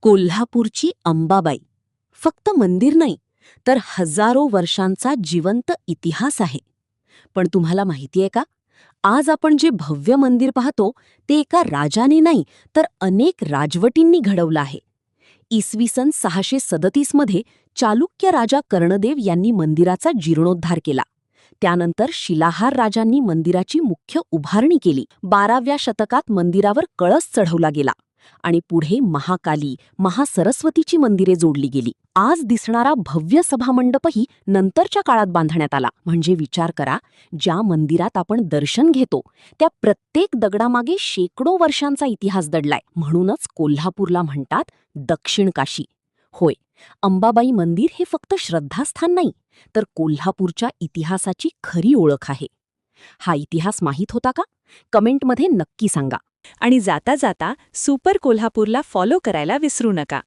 कोल्हापूरची अंबाबाई फक्त मंदिर नाही, तर हजारो वर्षांचा जिवंत इतिहास आहे. पण तुम्हाला माहितीये का, आज आपण जे भव्य मंदिर पाहतो ते एका राजाने नाही, तर अनेक राजवटींनी घडवलं आहे. इसवी सन 637 मध्ये चालुक्य राजा कर्णदेव यांनी मंदिराचा जीर्णोद्धार केला. त्यानंतर शिलाहार राजांनी मंदिराची मुख्य उभारणी केली. 12व्या शतकात मंदिरावर कळस चढवला गेला आणि पुढे महाकाली, महासरस्वतीची मंदिरे जोडली गेली. आज दिसणारा भव्य सभामंडपही नंतरच्या काळात बांधण्यात आला. म्हणजे विचार करा, ज्या मंदिरात आपण दर्शन घेतो त्या प्रत्येक दगडामागे शेकडो वर्षांचा इतिहास दडलाय. म्हणूनच कोल्हापूरला म्हणतात दक्षिण काशी. होय, अंबाबाई मंदिर हे फक्त श्रद्धास्थान नाही, तर कोल्हापूरच्या इतिहासाची खरी ओळख आहे. हा इतिहास माहीत होता का? कमेंटमध्ये नक्की सांगा. आणि जाता जाता सुपर कोल्हापूरला फॉलो करायला विसरू नका.